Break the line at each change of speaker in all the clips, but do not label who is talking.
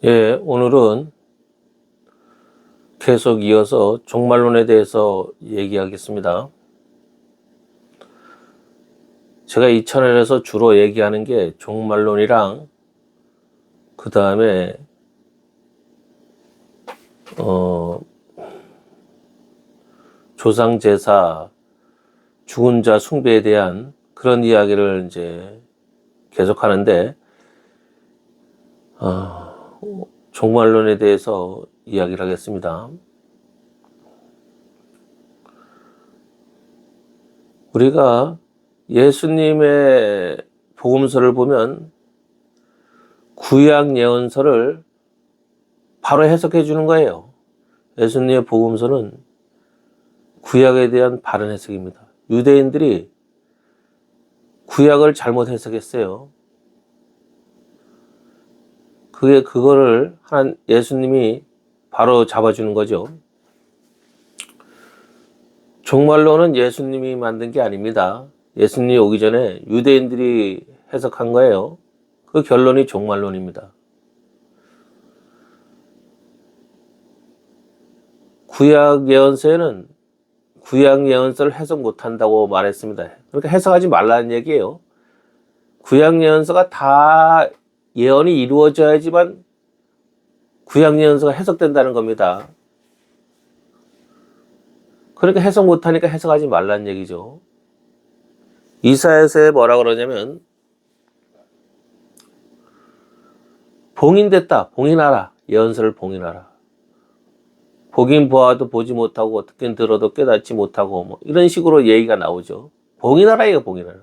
예, 오늘은 계속 이어서 종말론에 대해서 얘기하겠습니다. 제가 이 채널에서 주로 얘기하는 게 종말론이랑 그 다음에 조상제사, 죽은 자 숭배에 대한 그런 이야기를 이제 계속 하는데 종말론에 대해서 이야기를 하겠습니다. 우리가 예수님의 복음서를 보면 구약 예언서를 바로 해석해 주는 거예요. 예수님의 복음서는 구약에 대한 바른 해석입니다. 유대인들이 구약을 잘못 해석했어요. 그거를 예수님이 바로 잡아주는 거죠. 종말론은 예수님이 만든 게 아닙니다. 예수님이 오기 전에 유대인들이 해석한 거예요. 그 결론이 종말론입니다. 구약 예언서에는 구약 예언서를 해석 못한다고 말했습니다. 그러니까 해석하지 말라는 얘기예요. 구약 예언서가 다 예언이 이루어져야지만 구약 예언서가 해석된다는 겁니다. 그러니까 해석 못하니까 해석하지 말라는 얘기죠. 이사야서에 뭐라 그러냐면 봉인됐다, 봉인하라, 예언서를 봉인하라. 보긴 보아도 보지 못하고 듣긴 들어도 깨닫지 못하고 뭐 이런 식으로 얘기가 나오죠. 봉인하라 이거 봉인하라.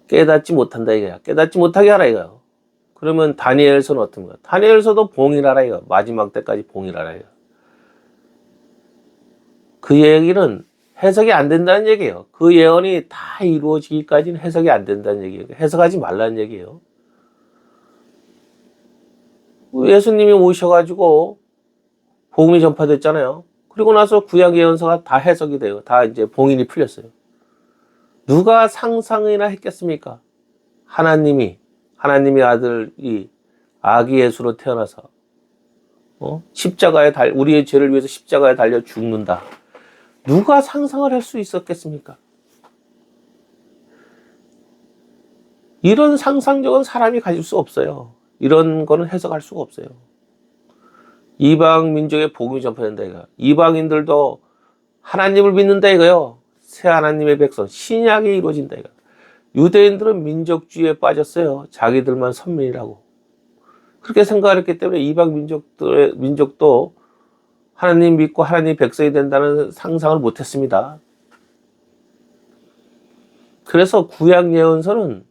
깨닫지 못한다 이거야. 깨닫지 못하게 하라 이거야. 그러면 다니엘서는 어떤 거야? 다니엘서도 봉인하라 이거. 마지막 때까지 봉인하라 이거. 그 얘기는 해석이 안 된다는 얘기예요. 그 예언이 다 이루어지기까지는 해석이 안 된다는 얘기예요. 해석하지 말라는 얘기예요. 예수님이 오셔가지고 복음이 전파됐잖아요. 그리고 나서 구약 예언서가 다 해석이 돼요. 다 이제 봉인이 풀렸어요. 누가 상상이나 했겠습니까? 하나님의 아들이 아기 예수로 태어나서 우리의 죄를 위해서 십자가에 달려 죽는다. 누가 상상을 할 수 있었겠습니까? 이런 상상력은 사람이 가질 수 없어요. 이런 거는 해석할 수가 없어요. 이방 민족의 복음이 전파된다 이거. 이방인들도 하나님을 믿는다 이거요. 새 하나님의 백성, 신약이 이루어진다 이거. 유대인들은 민족주의에 빠졌어요. 자기들만 선민이라고. 그렇게 생각했기 때문에 이방 민족도 하나님 믿고 하나님 백성이 된다는 상상을 못했습니다. 그래서 구약 예언서는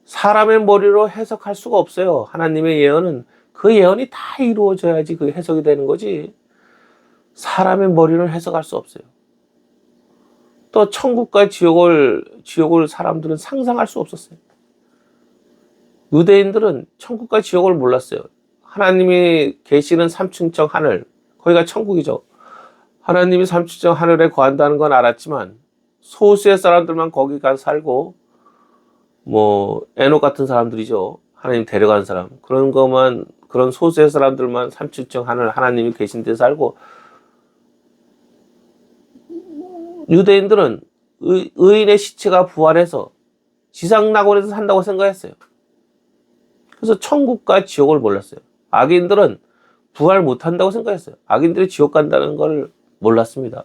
사람의 머리로 해석할 수가 없어요. 하나님의 예언은 그 예언이 다 이루어져야지 그 해석이 되는 거지. 사람의 머리로 해석할 수 없어요. 또 천국과 지옥을 사람들은 상상할 수 없었어요. 유대인들은 천국과 지옥을 몰랐어요. 하나님이 계시는 삼층청 하늘, 거기가 천국이죠. 하나님이 삼층청 하늘에 거한다는 건 알았지만 소수의 사람들만 거기 가서 살고 에녹 같은 사람들이죠. 하나님 데려간 사람. 그런 소수의 사람들만 삼층청 하늘 하나님이 계신 데 살고, 유대인들은 의인의 시체가 부활해서 지상낙원에서 산다고 생각했어요. 그래서 천국과 지옥을 몰랐어요. 악인들은 부활 못한다고 생각했어요. 악인들이 지옥 간다는 걸 몰랐습니다.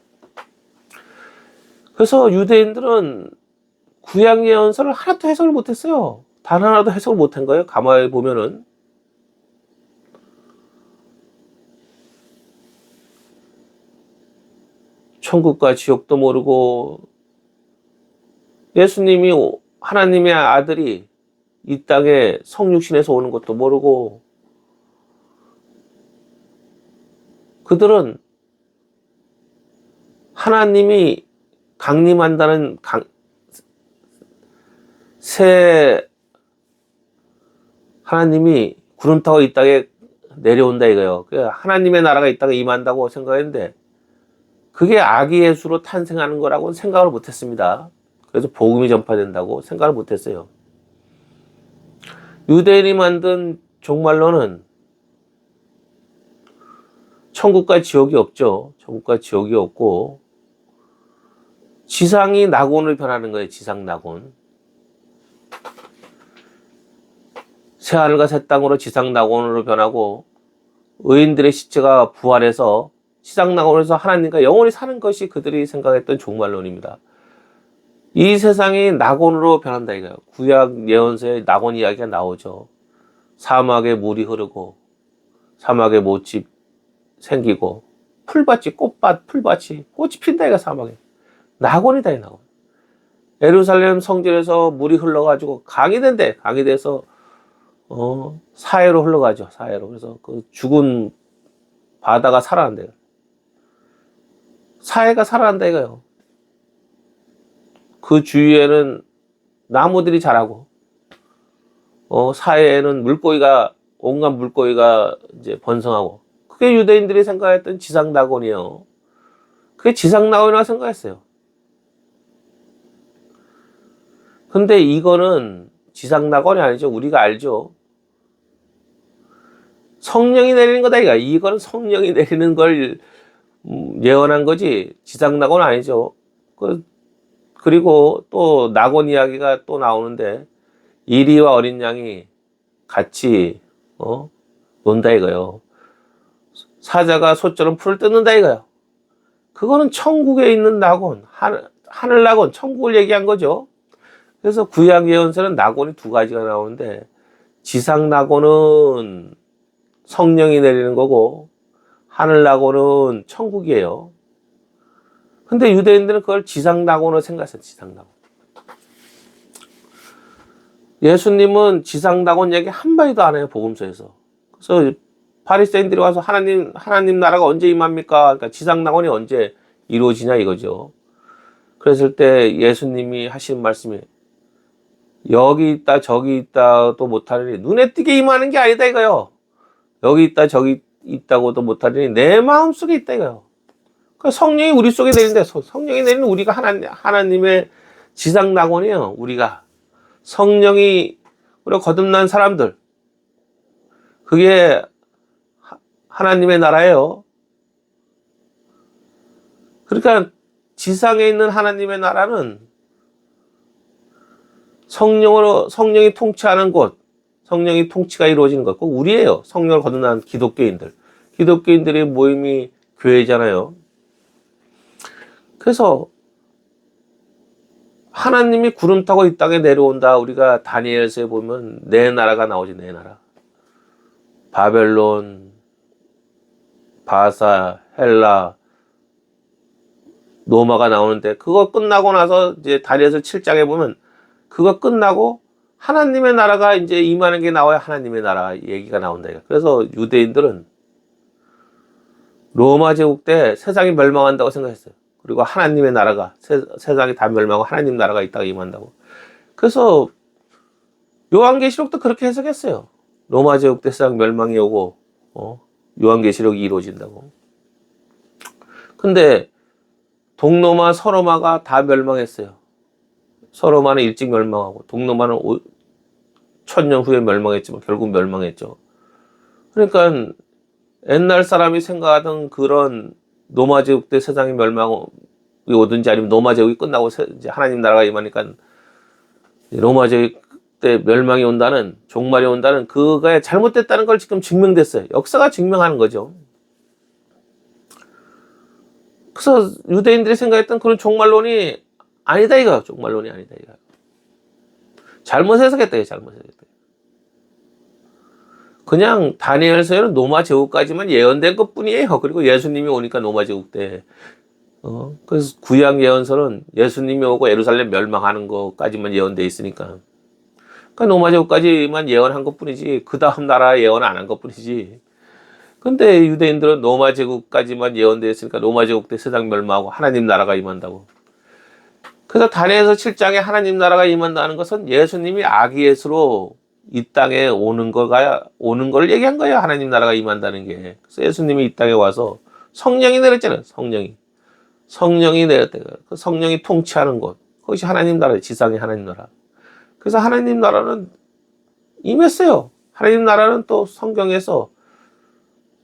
그래서 유대인들은 구약 예언서를 하나도 해석을 못했어요. 단 하나도 해석을 못한 거예요. 가만히 보면은. 천국과 지옥도 모르고, 예수님이 하나님의 아들이 이 땅에 성육신에서 오는 것도 모르고, 그들은 하나님이 강림한다는 하나님이 구름 타고 이 땅에 내려온다 이거예요. 하나님의 나라가 이 땅에 임한다고 생각했는데 그게 아기 예수로 탄생하는 거라고는 생각을 못했습니다. 그래서 복음이 전파된다고 생각을 못했어요. 유대인이 만든 종말로는 천국과 지옥이 없죠. 천국과 지옥이 없고 지상이 낙원으로 변하는 거예요. 지상 낙원. 새하늘과 새 땅으로 지상 낙원으로 변하고 의인들의 시체가 부활해서 지상 낙원에서 하나님과 영원히 사는 것이 그들이 생각했던 종말론입니다. 이 세상이 낙원으로 변한다 이거예요. 구약 예언서에 낙원 이야기가 나오죠. 사막에 물이 흐르고 사막에 못이 생기고 풀밭이 꽃밭 풀밭이 꽃이 핀다 이거 사막에. 낙원이다 이 낙원. 예루살렘 성전에서 물이 흘러가지고 강이 된대. 강이 돼서 사해로 흘러가죠. 사해로. 그래서 그 죽은 바다가 살아난대요. 사해가 살아난다 이거요. 그 주위에는 나무들이 자라고, 사해에는 물고기가, 온갖 물고기가 이제 번성하고, 그게 유대인들이 생각했던 지상낙원이에요. 그게 지상낙원이라고 생각했어요. 근데 이거는 지상낙원이 아니죠. 우리가 알죠. 성령이 내리는 거다 이거. 이거는 성령이 내리는 걸 예언한 거지 지상낙원은 아니죠. 그리고 또 낙원 이야기가 또 나오는데 이리와 어린 양이 같이 논다 이거요. 사자가 소처럼 풀을 뜯는다 이거요. 그거는 천국에 있는 낙원, 하늘 낙원, 천국을 얘기한 거죠. 그래서 구약 예언서는 낙원이 두 가지가 나오는데 지상 낙원은 성령이 내리는 거고 하늘 낙원은 천국이에요. 근데 유대인들은 그걸 지상 낙원으로 생각했어요. 지상 낙원. 예수님은 지상 낙원 얘기 한마디도 안 해요. 복음서에서. 그래서 바리새인들이 와서 하나님 나라가 언제 임합니까? 그러니까 지상 낙원이 언제 이루어지냐 이거죠. 그랬을 때 예수님이 하신 말씀이 여기 있다 저기 있다도 못하느니 눈에 띄게 임하는 게 아니다 이거요. 여기 있다 저기 있다고도 못하느니 내 마음속에 있다 이거요. 그러니까 성령이 우리 속에 내린다. 성령이 내리는 우리가 하나님의 지상 낙원이에요. 우리가 성령이 우리가 거듭난 사람들, 그게 하나님의 나라예요. 그러니까 지상에 있는 하나님의 나라는 성령이 통치하는 곳, 성령이 통치가 이루어지는 것, 꼭 우리예요. 성령을 거듭난 기독교인들의 모임이 교회잖아요. 그래서 하나님이 구름 타고 이 땅에 내려온다. 우리가 다니엘서에 보면 네 나라가 나오지. 네 나라. 바벨론, 바사, 헬라, 로마가 나오는데 그거 끝나고 나서 이제 다니엘서 7장에 보면 그거 끝나고 하나님의 나라가 이제 임하는 게 나와야 하나님의 나라 얘기가 나온다. 그래서 유대인들은 로마 제국 때 세상이 멸망한다고 생각했어요. 그리고 하나님의 나라가 세상이 다 멸망하고 하나님 나라가 있다가 임한다고. 그래서 요한계시록도 그렇게 해석했어요. 로마 제국 때 세상 멸망이 오고 요한계시록이 이루어진다고. 근데 동로마, 서로마가 다 멸망했어요. 서로마는 일찍 멸망하고 동로마는 1000년 후에 멸망했지만 결국 멸망했죠. 그러니까 옛날 사람이 생각하던 그런 로마 제국 때 세상이 멸망이 오든지 아니면 로마 제국이 끝나고 이제 하나님 나라가 임하니까 로마 제국 때 멸망이 온다는, 종말이 온다는 그거에 잘못됐다는 걸 지금 증명됐어요. 역사가 증명하는 거죠. 그래서 유대인들이 생각했던 그런 종말론이 아니다 이거. 종말론이 아니다 이거. 잘못 해석했다 이거. 잘못 해석했다. 그냥 다니엘서에는 로마 제국까지만 예언된 것뿐이에요. 그리고 예수님이 오니까 로마 제국 때 그래서 구약 예언서는 예수님이 오고 예루살렘 멸망하는 것까지만 예언돼 있으니까, 그러니까 로마 제국까지만 예언한 것뿐이지 그 다음 나라 예언 안 한 것뿐이지. 근데 유대인들은 로마 제국까지만 예언돼 있으니까 로마 제국 때 세상 멸망하고 하나님 나라가 임한다고. 그래서 다니엘서 7장에 하나님 나라가 임한다는 것은 예수님이 아기 예수로 이 땅에 오는 걸 얘기한 거예요. 하나님 나라가 임한다는 게. 그래서 예수님이 이 땅에 와서 성령이 내렸잖아요. 성령이 내렸다. 그 성령이 통치하는 곳. 그것이 하나님 나라예요. 지상의 하나님 나라. 그래서 하나님 나라는 임했어요. 하나님 나라는 또 성경에서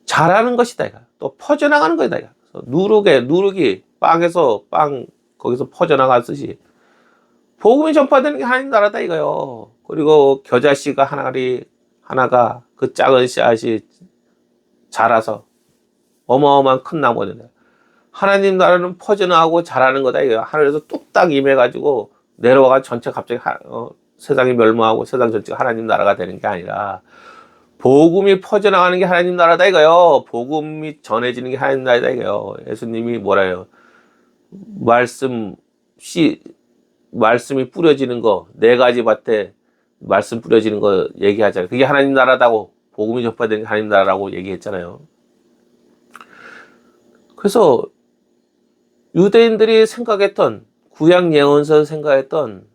자라는 것이다. 또 퍼져나가는 것이다. 누룩이 빵에서 빵 거기서 퍼져나갔듯이 복음이 전파되는 게 하나님 나라다 이거요. 그리고 겨자씨가 하나가 그 작은 씨앗이 자라서 어마어마한 큰 나무가 된다. 하나님 나라는 퍼져나가고 자라는 거다 이거요. 하늘에서 뚝딱 임해가지고 내려와가 전체 갑자기 세상이 멸망하고 세상 전체가 하나님 나라가 되는 게 아니라 복음이 퍼져나가는 게 하나님 나라다 이거요. 복음이 전해지는 게 하나님 나라다 이거요. 예수님이 뭐라요? 말씀이 뿌려지는 거, 4가지 밭에 말씀 뿌려지는 거 얘기하잖아요. 그게 하나님 나라다고, 복음이 전파되는 게 하나님 나라라고 얘기했잖아요. 그래서 유대인들이 생각했던, 구약 예언서 생각했던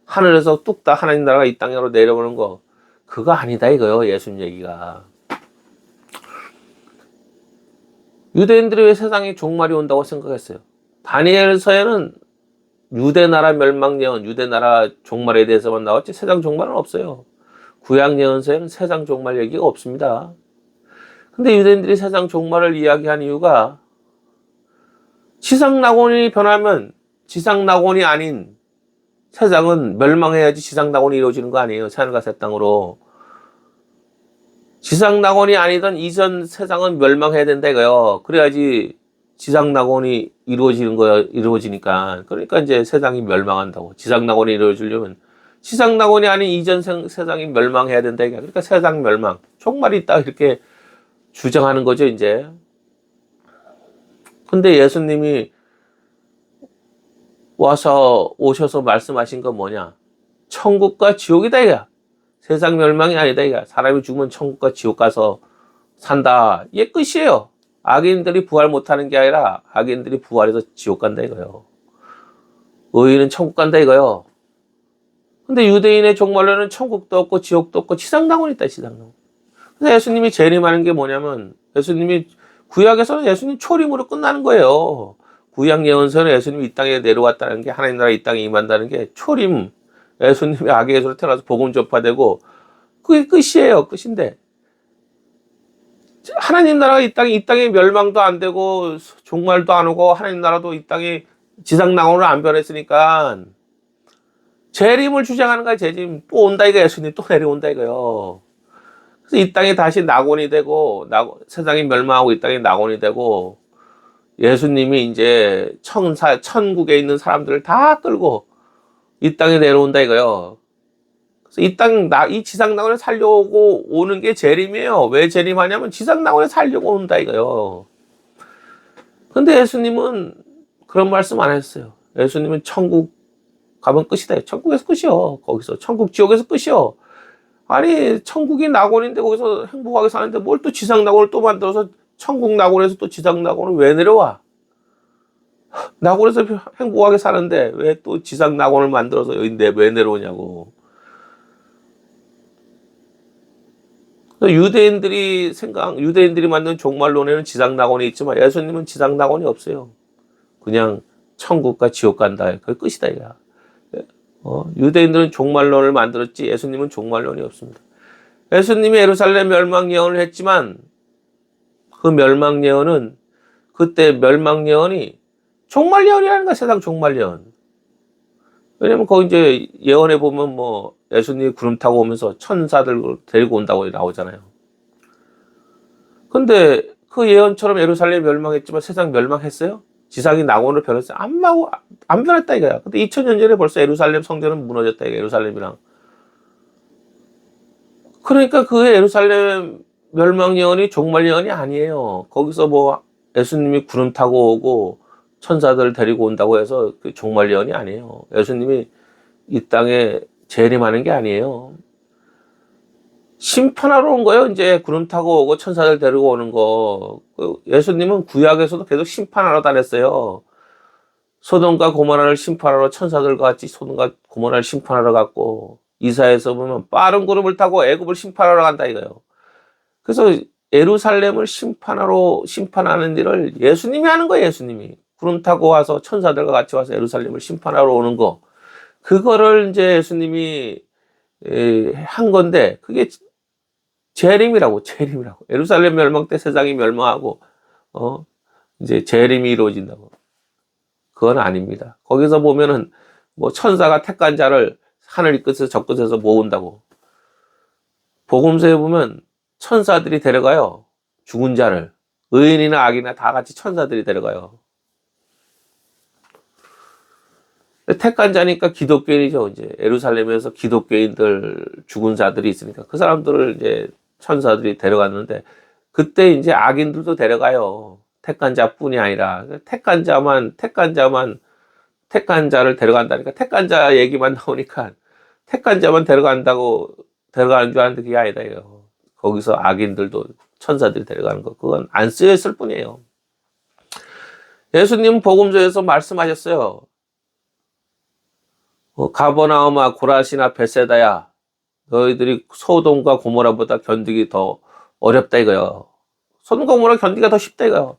하늘에서 뚝딱 하나님 나라가 이 땅으로 내려오는 거, 그거 아니다 이거요. 예수님 얘기가. 유대인들이 왜 세상에 종말이 온다고 생각했어요? 다니엘서에는 유대 나라 멸망 예언, 유대 나라 종말에 대해서만 나왔지 세상 종말은 없어요. 구약 예언서에는 세상 종말 얘기가 없습니다. 근데 유대인들이 세상 종말을 이야기한 이유가 지상 낙원이 변하면 지상 낙원이 아닌 세상은 멸망해야지 지상 낙원이 이루어지는 거 아니에요. 새하늘과 새 땅으로. 지상 낙원이 아니던 이전 세상은 멸망해야 된다 이거요. 그래야지 지상 낙원이 이루어지니까. 그러니까 이제 세상이 멸망한다고. 지상 낙원이 이루어지려면 지상 낙원이 아닌 이전 세상이 멸망해야 된다 이거야. 그러니까 세상 멸망, 종말이 있다 이렇게 주장하는 거죠, 이제. 근데 예수님이 오셔서 말씀하신 건 뭐냐? 천국과 지옥이다 이거야. 세상 멸망이 아니다 이거야. 사람이 죽으면 천국과 지옥 가서 산다. 이게 끝이에요. 악인들이 부활 못하는 게 아니라 악인들이 부활해서 지옥 간다 이거요. 의인은 천국 간다 이거요. 근데 유대인의 종말로는 천국도 없고 지옥도 없고 지상낙원이 있다, 지상낙원. 그래서 예수님이 재림하는 게 뭐냐면, 예수님이 구약에서는 예수님 초림으로 끝나는 거예요. 구약 예언서는 예수님이 이 땅에 내려왔다는 게, 하나님 나라 이 땅에 임한다는 게 초림, 예수님이 아기에서 태어나서 복음 전파되고 그게 끝이에요. 끝인데 하나님 나라가 이 땅에 멸망도 안 되고 종말도 안 오고 하나님 나라도 이 땅에 지상낙원으로 안 변했으니까 재림을 주장하는 거야. 재림 또 온다 이거. 예수님 또 내려온다 이거요. 그래서 이 땅에 다시 낙원이 되고 세상이 멸망하고 이 땅에 낙원이 되고 예수님이 이제 천국에 있는 사람들을 다 끌고 이 땅에 내려온다 이거요. 그래서 이 지상 낙원에 살려고 오는 게 재림이에요. 왜 재림하냐면 지상 낙원에 살려고 온다 이거요. 근데 예수님은 그런 말씀 안 했어요. 예수님은 천국 가면 끝이다. 천국에서 끝이요. 거기서 천국 지옥에서 끝이요. 아니 천국이 낙원인데 거기서 행복하게 사는데 뭘 또 지상 낙원을 또 만들어서 천국 낙원에서 또 지상 낙원을 왜 내려와? 낙원에서 행복하게 사는데 왜 또 지상 낙원을 만들어서 여기 왜 내려오냐고. 유대인들이 만든 종말론에는 지상 낙원이 있지만 예수님은 지상 낙원이 없어요. 그냥 천국과 지옥 간다. 그게 끝이다 이거야. 유대인들은 종말론을 만들었지 예수님은 종말론이 없습니다. 예수님이 예루살렘 멸망 예언을 했지만 그 멸망 예언은 그때 멸망 예언이 종말 예언이라는 거야. 세상 종말 예언. 왜냐면 거기 이제 예언에 보면 뭐 예수님이 구름 타고 오면서 천사들 데리고 온다고 나오잖아요. 근데 그 예언처럼 예루살렘이 멸망했지만 세상 멸망했어요? 지상이 낙원으로 변했어요? 안 변했다 이거야. 근데 2000년 전에 벌써 예루살렘 성전은 무너졌다 이거야. 예루살렘이랑. 그러니까 그 예루살렘 멸망 예언이 종말 예언이 아니에요. 거기서 뭐 예수님이 구름 타고 오고 천사들 데리고 온다고 해서 그 종말 예언이 아니에요. 예수님이 이 땅에 재림하는 게 아니에요. 심판하러 온 거예요. 이제 구름 타고 오고 천사들 데리고 오는 거. 예수님은 구약에서도 계속 심판하러 다녔어요. 소돔과 고모라를 심판하러 천사들과 같이 소돔과 고모라를 심판하러 갔고, 이사야에서 보면 빠른 구름을 타고 애굽을 심판하러 간다 이거예요. 그래서 예루살렘을 심판하는 일을 예수님이 하는 거예요. 예수님이 구름 타고 와서 천사들과 같이 와서 예루살렘을 심판하러 오는 거, 그거를 이제 예수님이 한 건데, 그게 재림이라고, 재림이라고. 예루살렘 멸망 때 세상이 멸망하고, 이제 재림이 이루어진다고. 그건 아닙니다. 거기서 보면은, 뭐, 천사가 택한 자를 하늘 이 끝에서 저 끝에서 모은다고. 복음서에 보면, 천사들이 데려가요. 죽은 자를. 의인이나 악이나 다 같이 천사들이 데려가요. 택한 자니까 기독교인이죠. 이제 예루살렘에서 기독교인들 죽은 자들이 있으니까 그 사람들을 이제 천사들이 데려갔는데 그때 이제 악인들도 데려가요. 택한 자뿐이 아니라 택한 자를 데려간다니까 택한 자 얘기만 나오니까 택한 자만 데려가는 줄 알았는데 그게 아니다 이거. 거기서 악인들도 천사들이 데려가는 거 그건 안 쓰여 있을 뿐이에요. 예수님 복음서에서 말씀하셨어요. 가버나움아 고라시나 벳세다야 너희들이 소돔과 고모라보다 견디기 더 어렵다 이거요. 소돔과 고모라 견디기가 더 쉽다 이거요.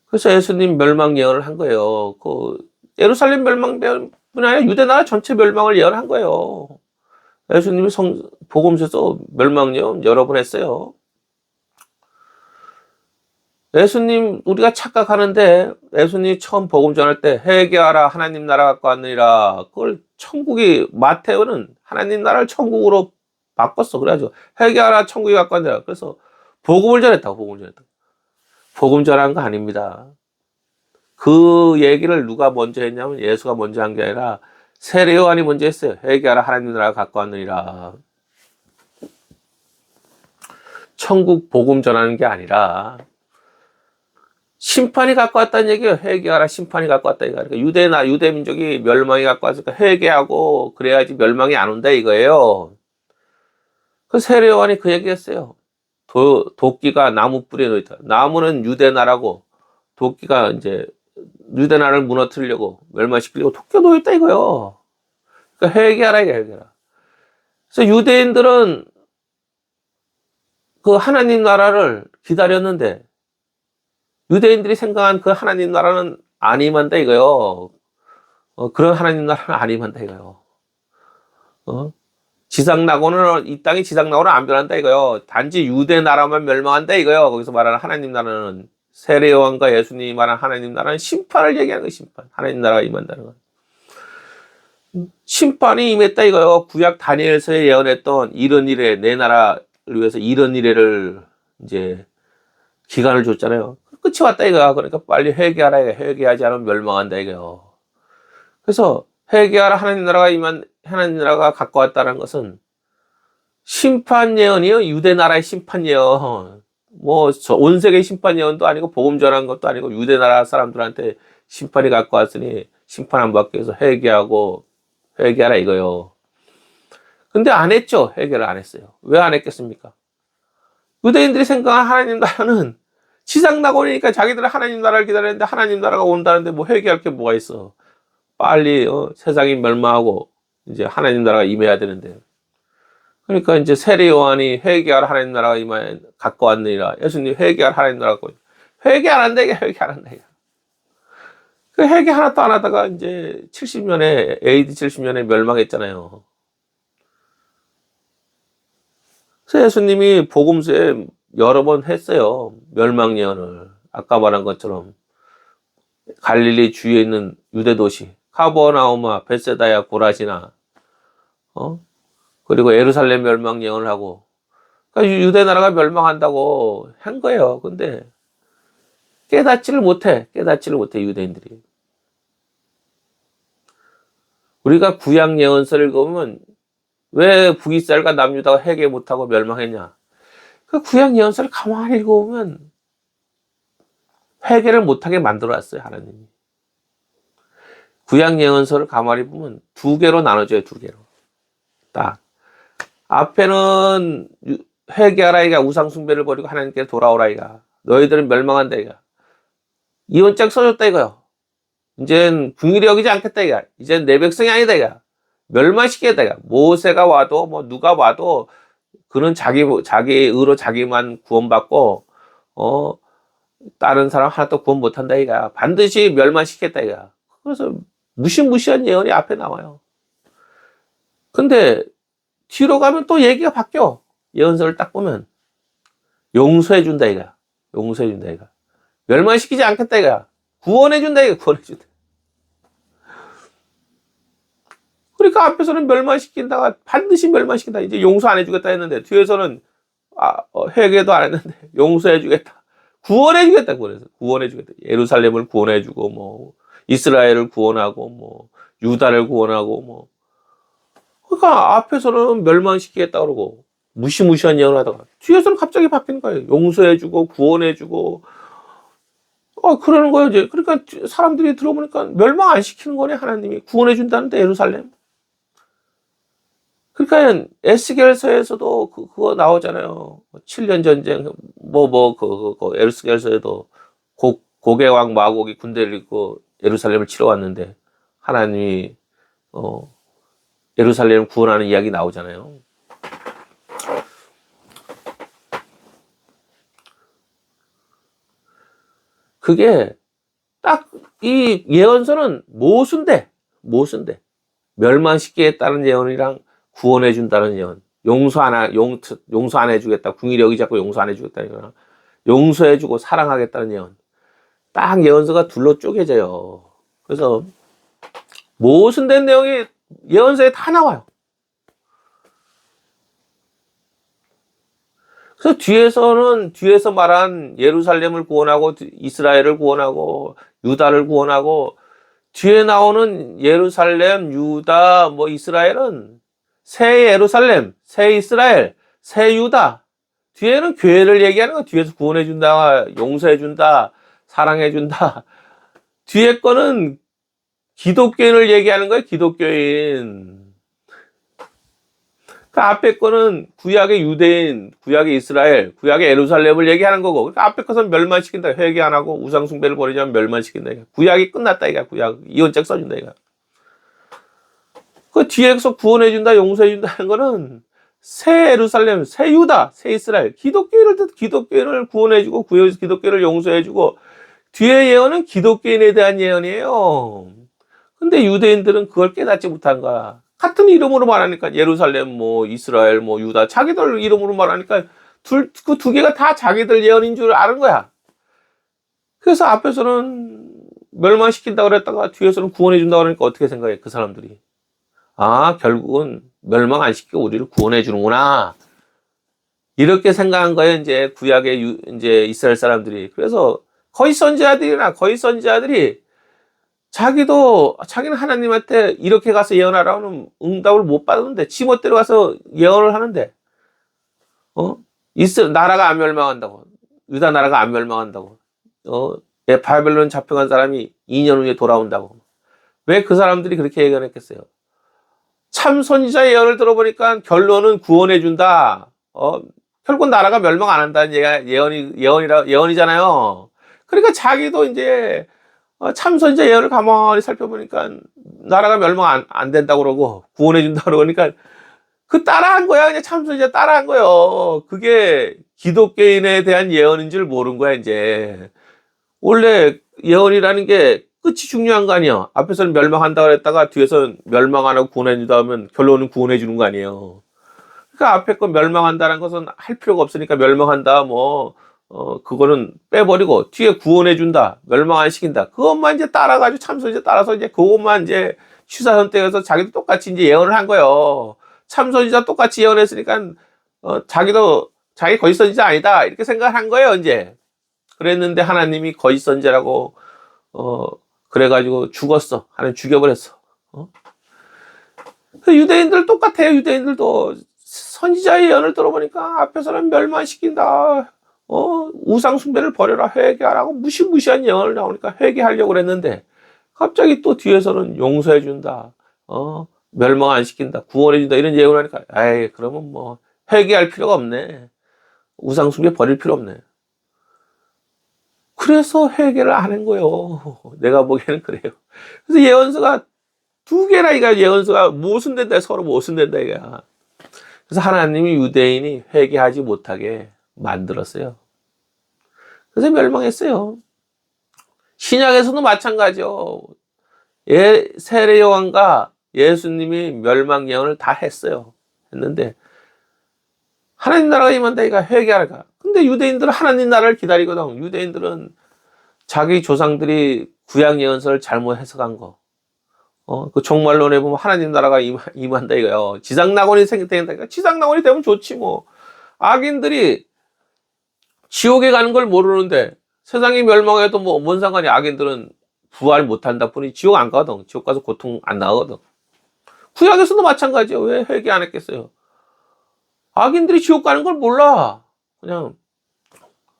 그래서 예수님 멸망 예언을 한 거예요. 그 예루살렘 멸망뿐 아니라 유대 나라 전체 멸망을 예언한 거예요. 예수님이 복음서에서 멸망 예언 여러 번 했어요. 예수님 우리가 착각하는데 예수님이 처음 복음 전할 때 회개하라 하나님 나라 갖고 왔느니라 그걸 천국이 마태오는 하나님 나라를 천국으로 바꿨어. 그래가지고 회개하라 천국이 갖고 왔느니라 그래서 복음을 전했다고. 복음 전한 거 아닙니다. 그 얘기를 누가 먼저 했냐면 예수가 먼저 한 게 아니라 세례 요한이 먼저 했어요. 회개하라 하나님 나라가 갖고 왔느니라. 천국 복음 전하는 게 아니라 심판이 갖고 왔다는 얘기예요. 회개하라 심판이 갖고 왔다 이거. 그러니까 유대 민족이 멸망이 갖고 왔으니까 회개하고 그래야지 멸망이 안 온다 이거예요. 그 세례 요한이 그 얘기했어요. 도끼가 나무 뿌리에 놓여 있다. 나무는 유대 나라고 도끼가 이제 유대 나라를 무너뜨리려고 멸망시키려고 도끼가 놓여 있다 이거예요. 그러니까 회개하라 이거 회개하라. 그래서 유대인들은 그 하나님 나라를 기다렸는데 유대인들이 생각한 그 하나님 나라는 안 임한다 이거요. 그런 하나님 나라는 안 임한다 이거요. 이 땅이 지상 낙원은 안 변한다 이거요. 단지 유대 나라만 멸망한다 이거요. 거기서 말하는 하나님 나라는 세례 요한과 예수님이 말하는 하나님 나라는 심판을 얘기하는 거예요. 심판. 하나님 나라가 임한다는 건. 심판이 임했다 이거요. 구약 다니엘서에 예언했던 이런 일에 내 나라를 위해서 이런 일에를 이제 기간을 줬잖아요. 끝이 왔다 이거야. 그러니까 빨리 회개하라 이거. 회개하지 않으면 멸망한다 이거요. 그래서 회개하라 하나님 나라가 갖고 왔다는 것은 심판 예언이요. 유대 나라의 심판 예언. 뭐 온 세계 심판 예언도 아니고 복음 전한 것도 아니고 유대 나라 사람들한테 심판이 갖고 왔으니 심판 안 받기 위해서 회개하라 이거요. 근데 안 했죠. 회개를 안 했어요. 왜 안 했겠습니까? 유대인들이 생각한 하나님 나라는 지상 낙원이니까 자기들은 하나님 나라를 기다리는데 하나님 나라가 온다는데 뭐 회개할 게 뭐가 있어. 빨리 세상이 멸망하고 이제 하나님 나라가 임해야 되는데. 그러니까 이제 세례 요한이 회개하라 하나님 나라가 갖고 왔느니라. 예수님 회개하라 하나님 나라가 갖고 회개 안 한다 이게 회개 안 한다 이게. 그 회개 하나도 안 하다가 이제 AD 70년에 멸망했잖아요. 그래서 예수님이 복음서에 여러 번 했어요. 멸망 예언을. 아까 말한 것처럼 갈릴리 주위에 있는 유대 도시 카버나움아 벳세다야 고라시나 그리고 예루살렘 멸망 예언을 하고 그러니까 유대 나라가 멸망한다고 한 거예요. 근데 깨닫지를 못해 유대인들이. 우리가 구약 예언서를 읽으면 왜 북이스라엘과 남유다가 회개 못하고 멸망했냐? 그 구약 예언서를 가만히 읽어보면 회개를 못하게 만들어놨어요, 하나님이. 구약 예언서를 가만히 보면 두 개로 나눠져요, 두 개로. 딱. 앞에는 회개하라 이가 우상 숭배를 버리고 하나님께 돌아오라 이가 너희들은 멸망한다 이가 이혼장 써줬다 이거요. 이젠 궁일이 여기지 않겠다 이가 이젠 내 백성이 아니다 이가 멸망시키겠다 이가 모세가 와도 뭐 누가 와도 그는 자기 의로 자기만 구원받고 다른 사람 하나도 구원 못한다 이가 반드시 멸망시키겠다 이가. 그래서 무시무시한 예언이 앞에 나와요. 근데 뒤로 가면 또 얘기가 바뀌어. 예언서를 딱 보면 용서해준다 이거야. 용서해준다 이거야. 멸망시키지 않겠다 이거야. 구원해준다 이거야. 구원해준다. 그러니까 앞에서는 멸망시킨다가 반드시 멸망시킨다. 이제 용서 안 해주겠다 했는데 뒤에서는 회개도 안 했는데 용서해주겠다. 구원해주겠다. 구원해주겠다. 예루살렘을 구원해주고 뭐 이스라엘을 구원하고 뭐 유다를 구원하고 뭐 그러니까 앞에서는 멸망시키겠다 그러고 무시무시한 예언을 하다가 뒤에서는 갑자기 바뀌는 거예요. 용서해주고 구원해주고 그러는 거예요 이제. 그러니까 사람들이 들어보니까 멸망 안 시키는 거네. 하나님이 구원해준다는데 예루살렘. 그러니까 에스겔서에서도 그거 나오잖아요. 7년 전쟁 에스겔서에도 고개 왕 마곡이 군대를 입고 예루살렘을 치러 왔는데 하나님이 예루살렘을 구원하는 이야기 나오잖아요. 그게 딱 이 예언서는 모순돼. 멸망시키겠다는 예언이랑 구원해준다는 예언. 용서 안 해주겠다. 궁일이 여기 잡고 용서 안 해주겠다는 예언. 용서해주고 사랑하겠다는 예언. 딱 예언서가 둘로 쪼개져요. 그래서 모순된 내용이 예언서에 다 나와요. 그래서 뒤에서 말한 예루살렘을 구원하고 이스라엘을 구원하고 유다를 구원하고 뒤에 나오는 예루살렘, 유다, 뭐 이스라엘은 새 예루살렘, 새 이스라엘, 새 유다. 뒤에는 교회를 얘기하는 거. 뒤에서 구원해준다, 용서해준다, 사랑해준다. 뒤에 거는 기독교인을 얘기하는 거예요. 기독교인. 그 앞에 거는 구약의 유대인, 구약의 이스라엘, 구약의 예루살렘을 얘기하는 거고. 그러니까 앞에 것은 멸망시킨다. 회개 안 하고 우상숭배를 버리자면 멸망시킨다. 구약이 끝났다. 이거 구약 이혼책 써준다. 이거. 그 뒤에서 구원해준다, 용서해준다는 거는 새 예루살렘, 새 유다, 새 이스라엘, 기독교인을 구원해주고 기독교인을 용서해주고 뒤에 예언은 기독교인에 대한 예언이에요. 근데 유대인들은 그걸 깨닫지 못한 거야. 같은 이름으로 말하니까 예루살렘, 뭐 이스라엘, 뭐 유다 자기들 이름으로 말하니까 그 두 개가 다 자기들 예언인 줄 아는 거야. 그래서 앞에서는 멸망시킨다고 그랬다가 뒤에서는 구원해준다고 그러니까 어떻게 생각해 그 사람들이? 결국은 멸망 안 시키고 우리를 구원해 주는구나. 이렇게 생각한 거예요, 이제 구약의 이제 이스라엘 사람들이. 그래서 거짓 선지자들이 자기는 하나님한테 이렇게 가서 예언하라고는 응답을 못 받았는데 지멋대로 가서 예언을 하는데 나라가 안 멸망한다고. 유다 나라가 안 멸망한다고. 바벨론 잡혀간 사람이 2년 후에 돌아온다고. 왜 그 사람들이 그렇게 예언했겠어요? 참 선지자의 예언을 들어보니까 결론은 구원해준다. 결국 나라가 멸망 안 한다는 예언이잖아요. 그러니까 자기도 이제 참 선지자 예언을 가만히 살펴보니까 나라가 멸망 안 된다고 그러고 구원해준다 그러니까 그 따라한 거야. 그냥 참 선지자 따라한 거예요. 그게 기독교인에 대한 예언인 줄 모른 거야, 이제. 원래 예언이라는 게 끝이 중요한 거 아니야. 앞에서는 멸망한다고 했다가 뒤에서는 멸망 안 하고 구원해준다 하면 결론은 구원해주는 거 아니에요. 그러니까 앞에 거 멸망한다는 것은 할 필요가 없으니까 멸망한다, 그거는 빼버리고 뒤에 구원해준다, 멸망 안 시킨다. 그것만 이제 따라가지고 참선지자 따라서 이제 그것만 이제 취사선택해서 자기도 똑같이 이제 예언을 한 거예요. 참선지자 똑같이 예언했으니까, 자기 거짓 선지자 아니다. 이렇게 생각을 한 거예요, 이제. 그랬는데 하나님이 거짓 선지자라고, 그래가지고 죽었어. 하나님 죽여버렸어. 유대인들 똑같아요. 유대인들도 선지자의 예언을 들어보니까 앞에서는 멸망시킨다. 우상 숭배를 버려라. 회개하라고 무시무시한 예언을 나오니까 회개하려고 그랬는데 갑자기 또 뒤에서는 용서해준다. 멸망 안 시킨다. 구원해준다. 이런 예언을 하니까 그러면 뭐 회개할 필요가 없네. 우상 숭배 버릴 필요 없네. 그래서 회개를 안 한 거예요. 내가 보기에는 그래요. 그래서 예언서가 두 개나 이거 예언서가 모순된다. 서로 모순된다 이거야. 그래서 하나님이 유대인이 회개하지 못하게 만들었어요. 그래서 멸망했어요. 신약에서도 마찬가지요. 세례 요한과 예수님이 멸망 예언을 다 했어요. 했는데 하나님 나라가 임한다 이가 회개하라. 근데 유대인들은 하나님 나라를 기다리거든. 유대인들은 자기 조상들이 구약 예언서를 잘못 해석한 거. 그 종말론에 보면 하나님 나라가 임한다 이거요. 지상 낙원이 생긴다. 지상 낙원이 되면 좋지 뭐. 악인들이 지옥에 가는 걸 모르는데 세상이 멸망해도 뭐 뭔 상관이. 악인들은 부활 못한다 뿐이 지옥 안 가거든. 지옥 가서 고통 안 나거든. 구약에서도 마찬가지예요. 왜 회개 안 했겠어요? 악인들이 지옥 가는 걸 몰라. 그냥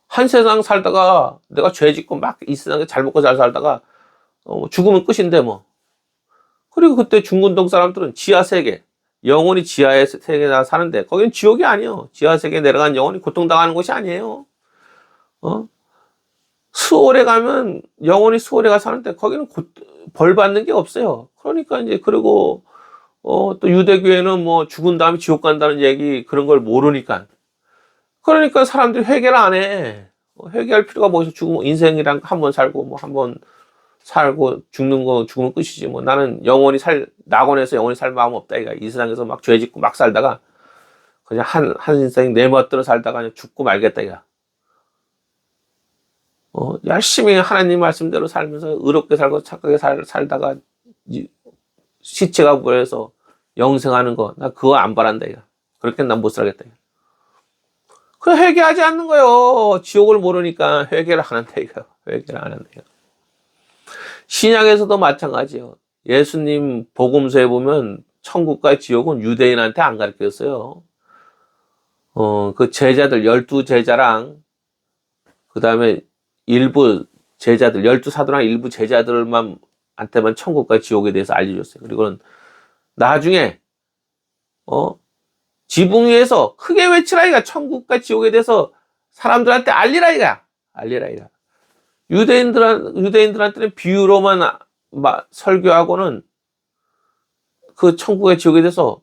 한 세상 살다가 내가 죄 짓고 막 이 세상에 잘 먹고 잘 살다가 죽으면 끝인데 뭐. 그리고 그때 중근동 사람들은 지하세계, 영혼이 지하의 세계에 사는데 거기는 지옥이 아니에요. 지하세계에 내려간 영혼이 고통당하는 곳이 아니에요. 수월에 가면 영혼이 수월에 가 사는데 거기는 벌 받는 게 없어요. 그러니까 이제 그리고 또 유대교회는 뭐 죽은 다음에 지옥 간다는 얘기 그런 걸 모르니까. 그러니까 사람들이 회개를 안 해. 회개할 필요가 뭐 있어. 죽으면 인생이랑 한 번 살고 뭐 한 번 살고 죽는 거 죽으면 끝이지 뭐. 나는 낙원에서 영원히 살 마음 없다 이가. 이 세상에서 막 죄 짓고 막 살다가 그냥 한 인생 내 멋대로 살다가 그냥 죽고 말겠다 이가. 열심히 하나님 말씀대로 살면서 의롭게 살고 착하게 살다가 시체가 구해서 영생하는 거, 나 그거 안 바란다 이가. 그렇게 난 못 살겠다 이가. 그 회개하지 않는 거요. 지옥을 모르니까 회개를 안 한다 이거. 회개를 안 한다 이거. 신약에서도 마찬가지예요. 예수님 복음서에 보면 천국과 지옥은 유대인한테 안 가르쳤어요. 그 제자들 12제자랑 그 다음에 일부 제자들 12사도랑 일부 제자들만 한테만 천국과 지옥에 대해서 알려줬어요. 그리고는 나중에 지붕 위에서 크게 외치라 이가. 천국과 지옥에 대해서 사람들한테 알리라 이가. 알리라 이가. 유대인들한테는 비유로만 설교하고는 그 천국의 지옥에 대해서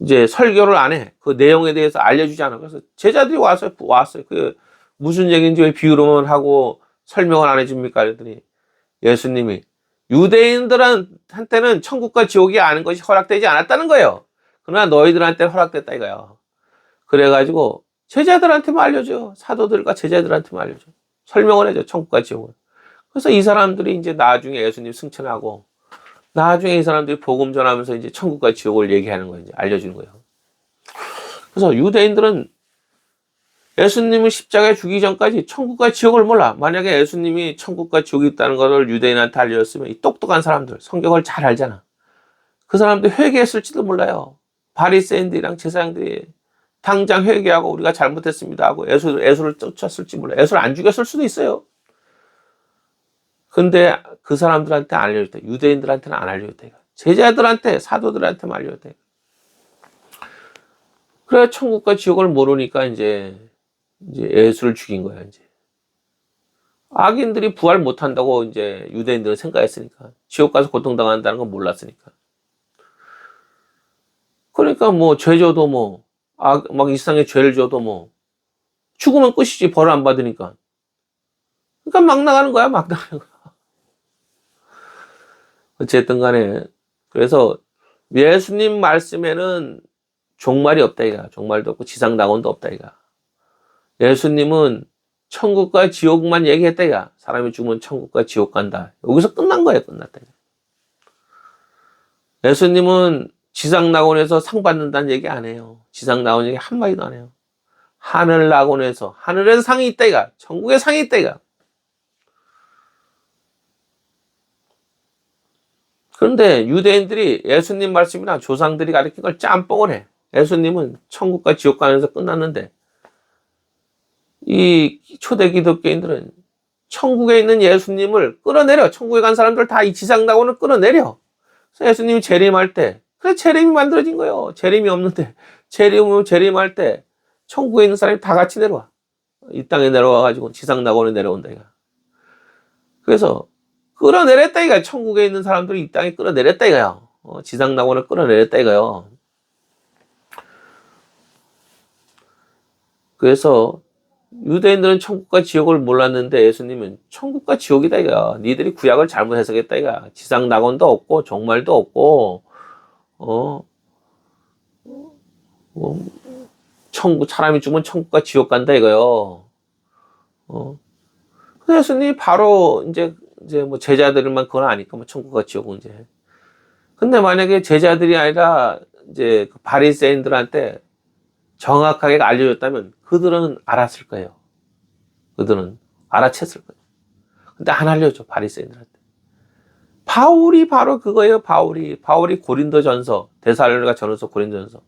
이제 설교를 안 해. 그 내용에 대해서 알려주지 않아. 그래서 제자들이 왔어요. 그 무슨 얘기인지 왜 비유로만 하고 설명을 안 해줍니까? 그랬더니 예수님이 유대인들한테는 천국과 지옥이 아는 것이 허락되지 않았다는 거예요. 그러나 너희들한테 허락됐다 이거예요. 그래가지고 제자들한테만 알려줘. 사도들과 제자들한테만 알려줘. 설명을 해줘. 천국과 지옥을. 그래서 이 사람들이 이제 나중에 예수님 승천하고 나중에 이 사람들이 복음 전하면서 이제 천국과 지옥을 얘기하는 거예요. 이제 알려주는 거예요. 그래서 유대인들은 예수님을 십자가에 죽이기 전까지 천국과 지옥을 몰라. 만약에 예수님이 천국과 지옥이 있다는 것을 유대인한테 알려줬으면 이 똑똑한 사람들, 성경을 잘 알잖아. 그 사람들 회개했을지도 몰라요. 바리새인들이랑 제사장들이 당장 회개하고 우리가 잘못했습니다 하고 예수를 쫓았을지 몰라요. 예수를 안 죽였을 수도 있어요. 근데 그 사람들한테 안 알려줬다. 유대인들한테는 안 알려줬다. 제자들한테, 사도들한테만 알려줬다. 그래 천국과 지옥을 모르니까 이제 예수를 죽인 거야. 이제 악인들이 부활 못한다고 이제 유대인들은 생각했으니까. 지옥 가서 고통당한다는 건 몰랐으니까. 그러니까 뭐 죄 져도 뭐 막 이상하게 죄를 져도 뭐 죽으면 끝이지. 벌 안 받으니까. 그러니까 막 나가는 거야. 막 나가는 거야. 어쨌든 간에 그래서 예수님 말씀에는 종말이 없다 이가. 종말도 없고 지상 낙원도 없다 이가. 예수님은 천국과 지옥만 얘기했다 이가. 사람이 죽으면 천국과 지옥 간다. 여기서 끝난 거예요. 끝났다 이가. 예수님은 지상 낙원에서 상 받는다는 얘기 안 해요. 지상 낙원 얘기 한마디도 안 해요. 하늘 낙원에서 하늘에서 상이 있다 이가. 천국에 상이 있다 이가. 그런데 유대인들이 예수님 말씀이나 조상들이 가르친 걸 짬뽕을 해. 예수님은 천국과 지옥 가면서 끝났는데 이 초대 기독교인들은 천국에 있는 예수님을 끌어내려. 천국에 간 사람들 다 이 지상 낙원을 끌어내려. 그래서 예수님이 재림할 때 그래 재림이 만들어진 거예요. 재림이 없는데 재림할 때 천국에 있는 사람이 다 같이 내려와. 이 땅에 내려와가지고 지상 낙원에 내려온다 이거. 그래서 끌어내렸다 이거야. 천국에 있는 사람들이 이 땅에 끌어내렸다 이거야. 지상 낙원을 끌어내렸다 이거요. 그래서 유대인들은 천국과 지옥을 몰랐는데 예수님은 천국과 지옥이다 이거야. 니들이 구약을 잘못 해석했다 이거야. 지상 낙원도 없고 종말도 없고 뭐, 사람이 죽으면 천국과 지옥 간다 이거요. 그래서 예수님이 바로 이제 뭐 제자들만 그건 아니까 뭐 천국과 지옥은 이제. 근데 만약에 제자들이 아니라 이제 그 바리새인들한테 정확하게 알려줬다면 그들은 알았을 거예요. 그들은 알아챘을 거예요. 근데 안 알려줘, 바리새인들한테. 바울이 바로 그거예요. 바울이 고린도전서, 데살로니가 전서, 고린도전서.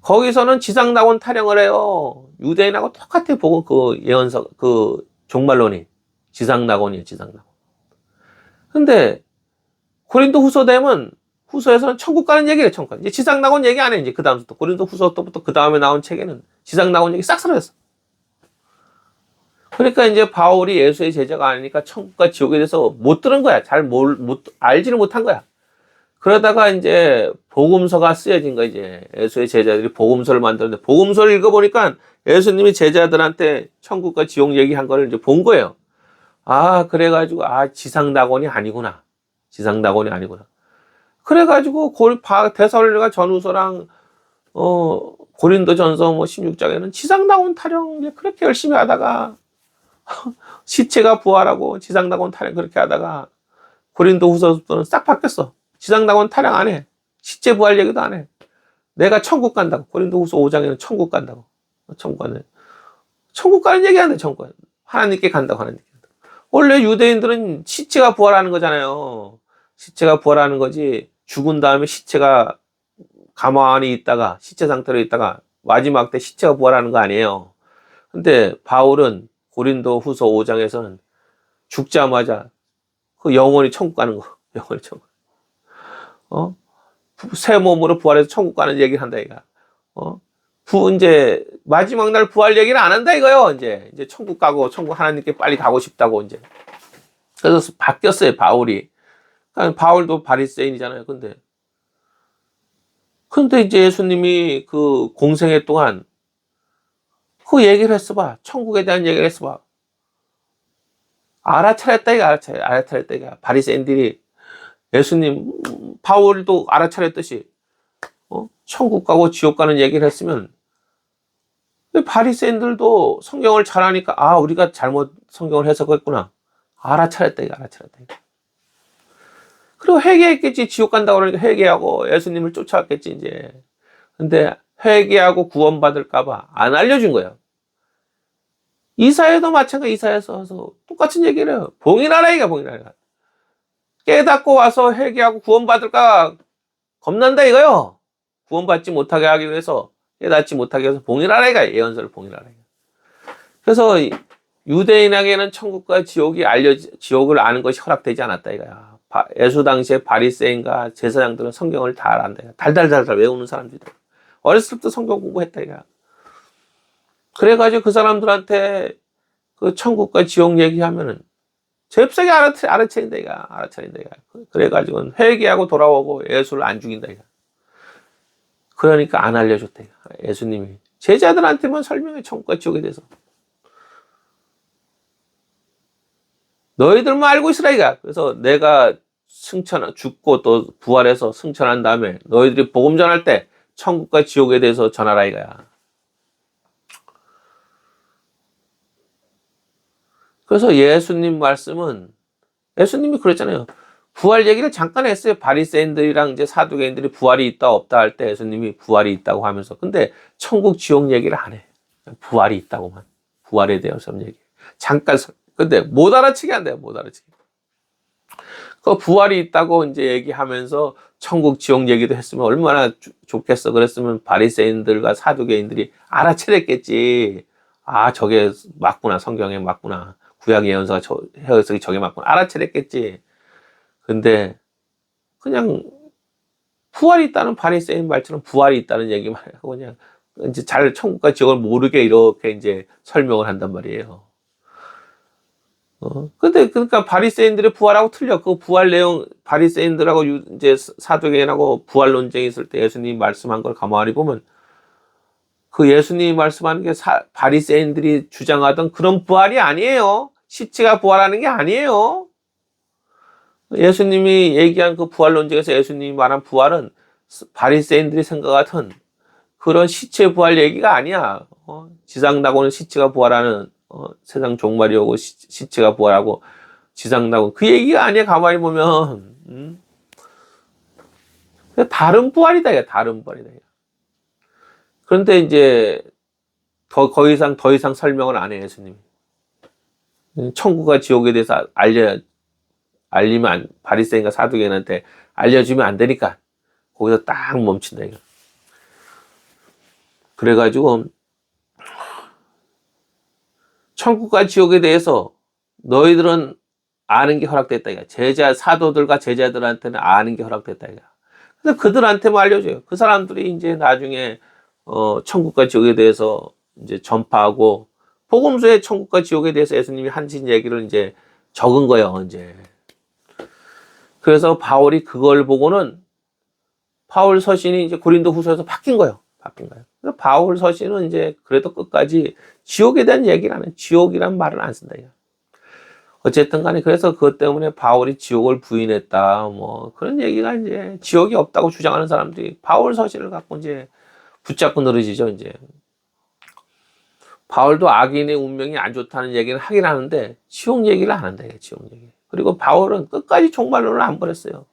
거기서는 지상낙원 타령을 해요. 유대인하고 똑같아. 보고 그 예언서, 그 종말론이 지상낙원이에요. 지상낙원. 근데 고린도 후서 되면 후서에서는 천국 가는 얘기를 해. 천국. 이제 지상낙원 얘기 안 해. 이제 그 다음부터 고린도 후서 때부터 그 다음에 나온 책에는 지상낙원 얘기 싹 사라졌어. 그러니까 이제 바울이 예수의 제자가 아니니까 천국과 지옥에 대해서 못 들은 거야. 알지를 못한 거야. 그러다가 이제 복음서가 쓰여진 거야. 이제 예수의 제자들이 복음서를 만들었는데 복음서를 읽어보니까 예수님이 제자들한테 천국과 지옥 얘기한 거를 이제 본 거예요. 아, 그래가지고 지상낙원이 아니구나. 지상낙원이 아니구나. 그래가지고 데살로니가 전후서랑 고린도전서 뭐 16장에는 지상낙원 타령 그렇게 열심히 하다가 시체가 부활하고 지상낙원 타령 그렇게 하다가 고린도 후서부터는 싹 바뀌었어. 지상낙원 타령 안 해. 시체 부활 얘기도 안 해. 내가 천국 간다고. 고린도 후서 5장에는 천국 간다고. 천국 가는 얘기 안 해. 천국. 하나님께 간다고. 하나님께 간다고. 원래 유대인들은 시체가 부활하는 거잖아요. 시체가 부활하는 거지. 죽은 다음에 시체가 가만히 있다가 시체 상태로 있다가 마지막 때 시체가 부활하는 거 아니에요. 근데 바울은 고린도 후서 5장에서는 죽자마자 그 영원히 천국 가는 거. 영원히 천국. 새 몸으로 부활해서 천국 가는 얘기를 한다, 이거. 이제 마지막 날 부활 얘기를 안 한다, 이거요. 이제 천국 가고 천국 하나님께 빨리 가고 싶다고 이제. 그래서 바뀌었어요, 바울이. 그러니까 바울도 바리새인이잖아요. 근데 이제 예수님이 그 공생애 동안 그 얘기를 했어봐. 천국에 대한 얘기를 했어봐. 알아차렸다, 이거 알아차렸다, 이거. 바리새인들이 예수님, 바울도 알아차렸듯이, 천국 가고 지옥 가는 얘기를 했으면, 바리새인들도 성경을 잘 아니까, 우리가 잘못 성경을 해석했구나. 알아차렸다, 이거. 그리고 회개했겠지. 지옥 간다고 그러니까 회개하고 예수님을 쫓아왔겠지, 이제. 근데 회개하고 구원받을까봐 안 알려준 거예요. 이사야도 마찬가지. 이사야서 똑같은 얘기를 해요. 봉인하라, 이거, 봉인하라. 깨닫고 와서 회개하고 구원받을까 겁난다, 이거요. 구원받지 못하게 하기 위해서, 깨닫지 못하게 해서 봉인하라, 이거. 예언서를 봉인하라, 이거. 그래서 유대인에게는 천국과 지옥을 아는 것이 허락되지 않았다, 이거야. 예수 당시에 바리새인과 제사장들은 성경을 다 안다. 달달달달 외우는 사람들이. 어렸을 때부터 성경 공부했다, 이거야. 그래가지고 그 사람들한테 그 천국과 지옥 얘기하면은 잽싸게 알아차린다, 이거. 그래가지고 회개하고 돌아오고 예수를 안 죽인다, 이거. 그러니까 안 알려줬다, 이거. 예수님이. 제자들한테만 설명해, 천국과 지옥에 대해서. 너희들만 알고 있으라, 이거. 그래서 내가 죽고 또 부활해서 승천한 다음에 너희들이 복음 전할 때 천국과 지옥에 대해서 전하라, 이거야. 그래서 예수님 말씀은, 예수님이 그랬잖아요. 부활 얘기를 잠깐 했어요. 바리새인들이랑 이제 사두개인들이 부활이 있다 없다 할 때 예수님이 부활이 있다고 하면서. 근데 천국 지옥 얘기를 안 해. 부활이 있다고만. 부활에 대해서 얘기. 잠깐. 근데 못 알아치게 한대요. 못 알아치게. 그 부활이 있다고 이제 얘기하면서 천국 지옥 얘기도 했으면 얼마나 좋겠어. 그랬으면 바리새인들과 사두개인들이 알아채렸겠지. 저게 맞구나. 성경에 맞구나. 구약 예언서가 해석이 저게 맞구나. 알아채렸겠지. 근데 그냥 부활이 있다는 바리새인 말처럼 부활이 있다는 얘기만 하고 그냥 이제 잘 천국과 지옥을 모르게 이렇게 이제 설명을 한단 말이에요. 근데 그러니까 바리새인들의 부활하고 틀려. 그 부활 내용 바리새인들하고 이제 사두개인하고 부활 논쟁이 있을 때 예수님이 말씀한 걸 가만히 보면 그 예수님이 말씀하는 게 바리새인들이 주장하던 그런 부활이 아니에요. 시체가 부활하는 게 아니에요. 예수님이 얘기한 그 부활 논쟁에서 예수님이 말한 부활은 바리새인들이 생각하던 그런 시체 부활 얘기가 아니야. 지상 낙원은 시체가 부활하는 세상 종말이 오고 시체가 부활하고 지상 낙원 그 얘기가 아니야. 가만히 보면 다른 부활이다. 이거 다른 부활이다. 그런데 이제 더 이상 설명을 안 해, 예수님이. 천국과 지옥에 대해서 알리면 바리새인과 사두개인한테 알려주면 안 되니까 거기서 딱 멈춘다 이거. 그래가지고 천국과 지옥에 대해서 너희들은 아는 게 허락됐다 이거. 사도들과 제자들한테는 아는 게 허락됐다 이거. 그래서 그들한테만 알려줘요. 그 사람들이 이제 나중에 천국과 지옥에 대해서 이제 전파하고 복음서에 천국과 지옥에 대해서 예수님이 하신 얘기를 이제 적은 거예요, 이제. 그래서 바울이 그걸 보고는 바울 서신이 이제 고린도 후서에서 바뀐 거예요. 그래서 바울 서신은 이제 그래도 끝까지 지옥에 대한 얘기를 안 해. 지옥이란 말은 안 쓴다. 어쨌든 간에 그래서 그것 때문에 바울이 지옥을 부인했다. 뭐 그런 얘기가 이제 지옥이 없다고 주장하는 사람들이 바울 서신을 갖고 이제 붙잡고 늘어지죠, 이제. 바울도 악인의 운명이 안 좋다는 얘기는 하긴 하는데 지옥 얘기를 안 한다. 지옥 얘기. 그리고 바울은 끝까지 종말론을 안 버렸어요.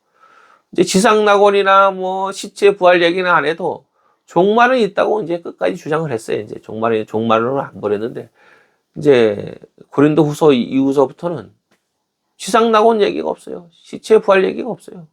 이제 지상낙원이나 뭐 시체 부활 얘기는 안 해도 종말은 있다고 이제 끝까지 주장을 했어요. 이제 종말론을 안 버렸는데 이제 고린도 후서 이후서부터는 지상낙원 얘기가 없어요. 시체 부활 얘기가 없어요.